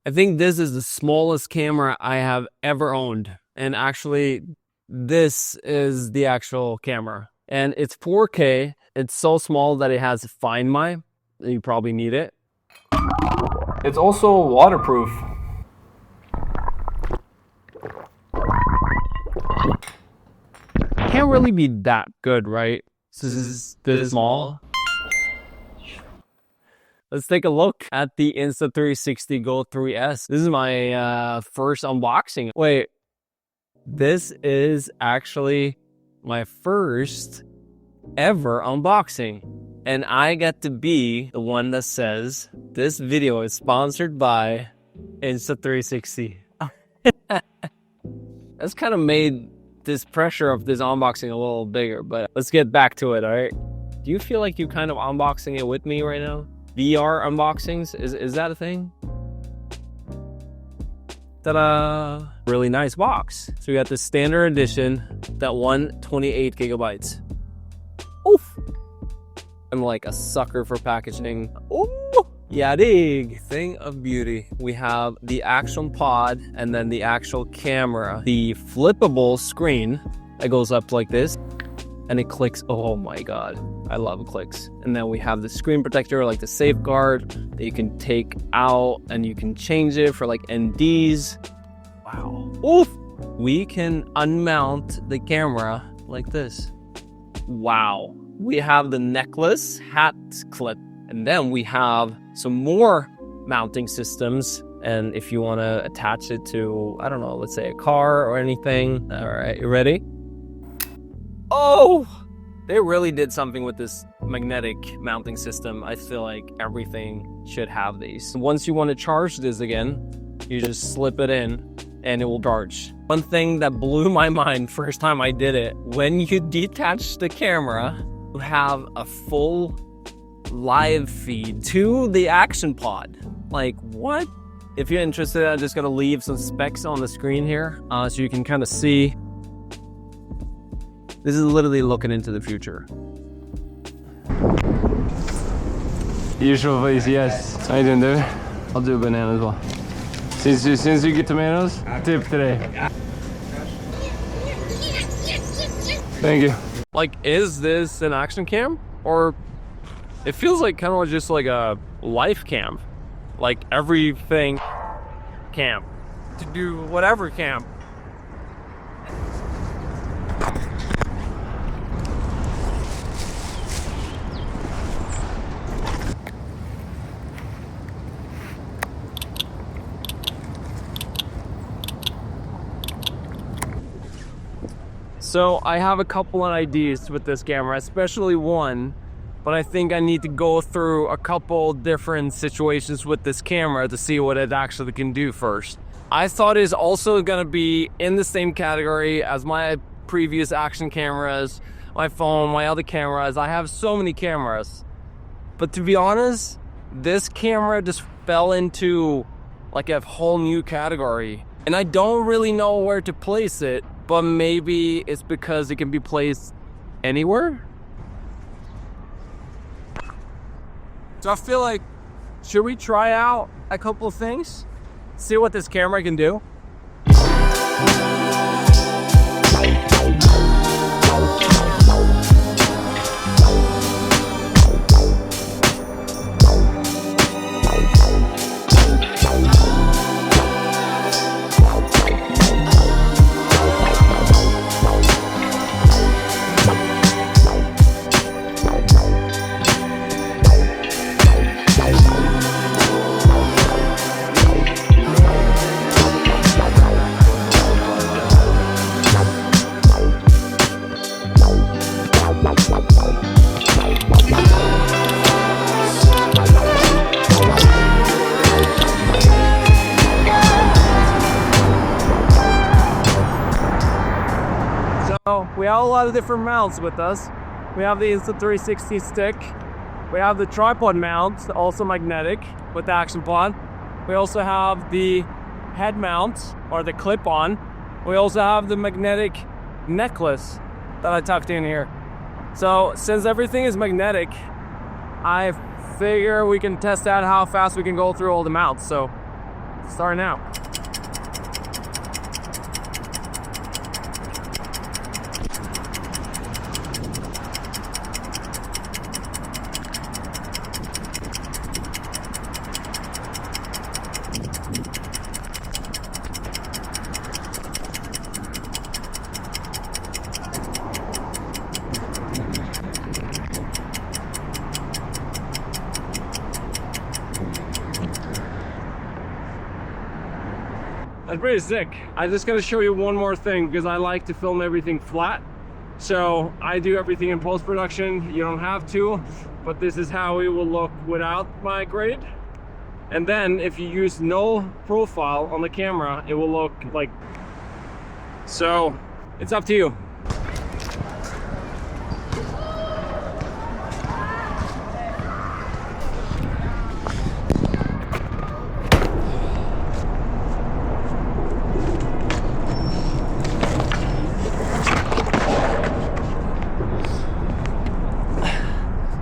I think this is the smallest camera I have ever owned. And actually, this is the actual camera. And it's 4K. It's so small that it has Find My. You probably need it. It's also waterproof. Can't really be that good, right? This is this small. Let's take a look at the Insta360 GO 3S. This is my first unboxing. Wait, this is actually my first ever unboxing. And I get to be the one that says, this video is sponsored by Insta360. That's kind of made this pressure of this unboxing a little bigger, but let's get back to it, all right? Do you feel like you kind of unboxing it with me right now? VR unboxings, is that a thing? Ta-da! Really nice box. So we got the standard edition, that one 28 gigabytes. Oof! I'm like a sucker for packaging. Ooh! Yeah, dig! Thing of beauty. We have the action pod and then the actual camera. The flippable screen that goes up like this and it clicks. Oh my god. I love clicks. And then we have the screen protector, like the safeguard that you can take out and you can change it for like NDs. Wow. Oof! We can unmount the camera like this. Wow. We have the necklace hat clip. And then we have some more mounting systems. And if you want to attach it to, I don't know, let's say a car or anything. All right, you ready? Oh! They really did something with this magnetic mounting system. I feel like everything should have these. Once you want to charge this again, you just slip it in and it will charge. One thing that blew my mind first time I did it, when you detach the camera, you have a full live feed to the action pod. Like, what? If you're interested, I'm just gonna leave some specs on the screen here so you can kind of see. This is literally looking into the future. Usual face, yes. How you doing, dude? I'll do a banana as well. Since you get tomatoes, tip today. Thank you. Like, is this an action cam? Or it feels like kind of just like a life cam. Like everything cam. To do whatever cam. So I have a couple of ideas with this camera, especially one, but I think I need to go through a couple different situations with this camera to see what it actually can do first. I thought it's also gonna be in the same category as my previous action cameras, my phone, my other cameras. I have so many cameras. But to be honest, this camera just fell into like a whole new category. And I don't really know where to place it. But maybe it's because it can be placed anywhere. So I feel like, should we try out a couple of things? See what this camera can do? We have a lot of different mounts with us. We have the Insta360 stick. We have the tripod mount, also magnetic with the action pod. We also have the head mount or the clip-on. We also have the magnetic necklace that I tucked in here. So since everything is magnetic, I figure we can test out how fast we can go through all the mounts. So Starting out. That's pretty sick. I just gotta show you one more thing because I like to film everything flat. So I do everything in post-production. You don't have to, but this is how it will look without my grade. And then if you use no profile on the camera, it will look like, so it's up to you.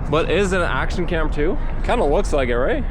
But is it an action cam too? Kind of looks like it, right?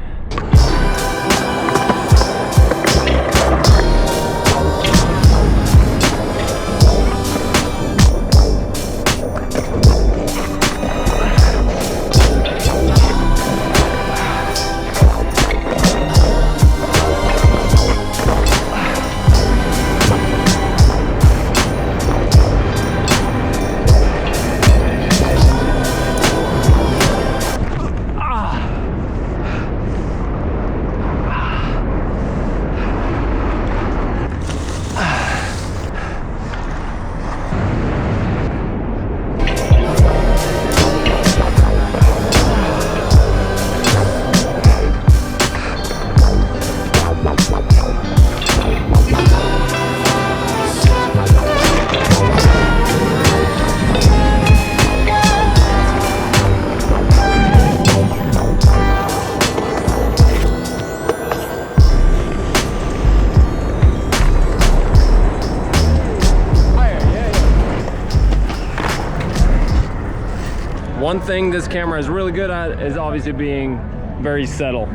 One thing this camera is really good at is obviously being very subtle.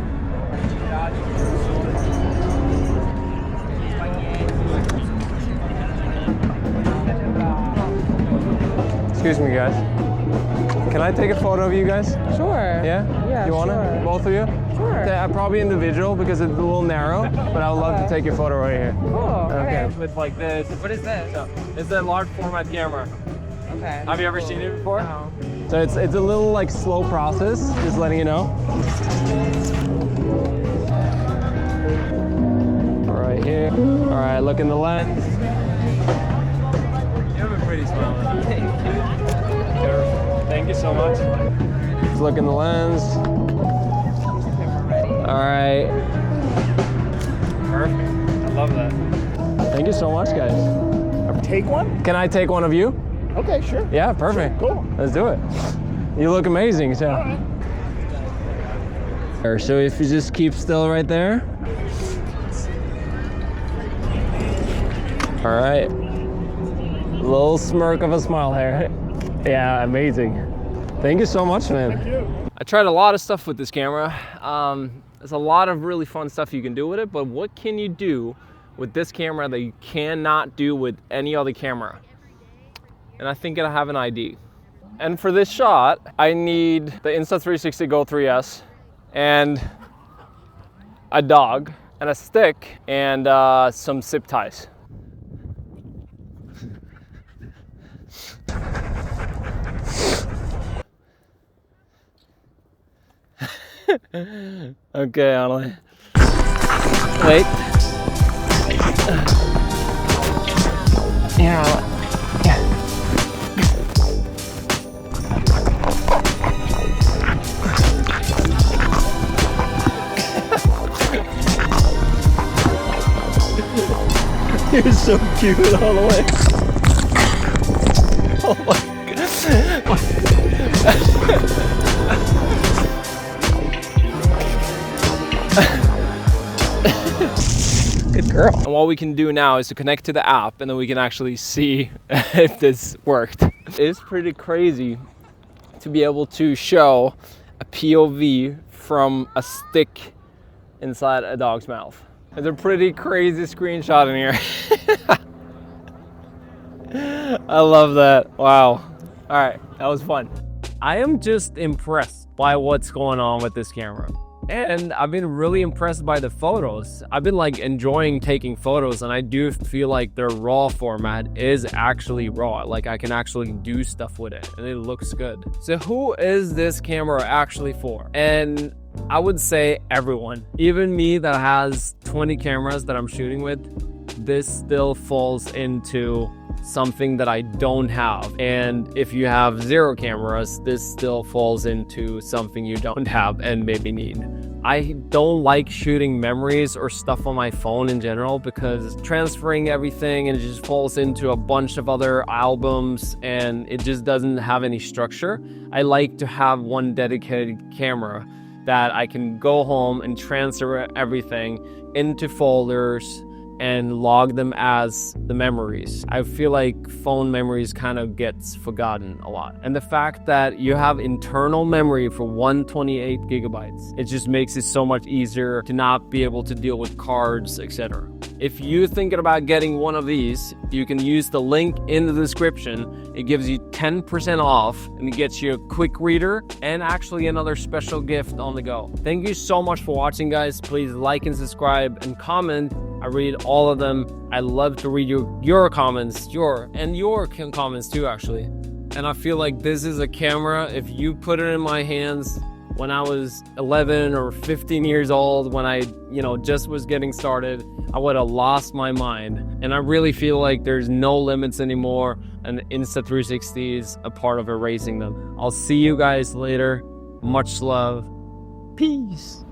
Excuse me, guys. Can I take a photo of you guys? Sure. Yeah? Yeah, You want sure. it? Both of you? Sure. Yeah, probably individual because it's a little narrow, but I would love to take your photo right here. Cool. Okay. With like this. What is this? It's a large format camera. Okay. Have you ever seen it before? No. So it's a little like slow process, just letting you know. All right here. All right, look in the lens. You have a pretty smile. Thank you. Thank you so much. Let's look in the lens. All right. Perfect. I love that. Thank you so much, guys. Take one? Can I take one of you? Okay, sure. Yeah, perfect. Cool. Let's do it. You look amazing, so. All right. So if you just keep still right there. All right. Little smirk of a smile there. Yeah, amazing. Thank you so much, man. Thank you. I tried a lot of stuff with this camera. There's a lot of really fun stuff you can do with it, but what can you do with this camera that you cannot do with any other camera? And I think I have an ID. And for this shot, I need the Insta360 GO 3S and a dog and a stick and some zip ties. Okay, Annalie. Wait. Yeah. You're so cute all the way. Oh my God. Good girl. And what we can do now is to connect to the app, and then we can actually see if this worked. It's pretty crazy to be able to show a POV from a stick inside a dog's mouth. It's a pretty crazy screenshot in here. I love that. Wow. All right, that was fun. I am just impressed by what's going on with this camera. And I've been really impressed by the photos. I've been like enjoying taking photos, and I do feel like their raw format is actually raw. Like I can actually do stuff with it and it looks good. So who is this camera actually for? And I would say everyone. Even me that has 20 cameras that I'm shooting with, this still falls into something that I don't have. And if you have 0 cameras, this still falls into something you don't have and maybe need. I don't like shooting memories or stuff on my phone in general because transferring everything and it just falls into a bunch of other albums and it just doesn't have any structure. I like to have one dedicated camera that I can go home and transfer everything into folders and log them as the memories. I feel like phone memories kind of gets forgotten a lot. And the fact that you have internal memory for 128 gigabytes, it just makes it so much easier to not be able to deal with cards, etc. If you're thinking about getting one of these, you can use the link in the description. It gives you 10% off and it gets you a quick reader and actually another special gift on the go. Thank you so much for watching, guys. Please like and subscribe and comment. I read all of them. I love to read your comments, your comments too, actually. And I feel like this is a camera, if you put it in my hands when I was 11 or 15 years old, when I, just was getting started, I would have lost my mind. And I really feel like there's no limits anymore, and Insta360 is a part of erasing them. I'll see you guys later. Much love. Peace.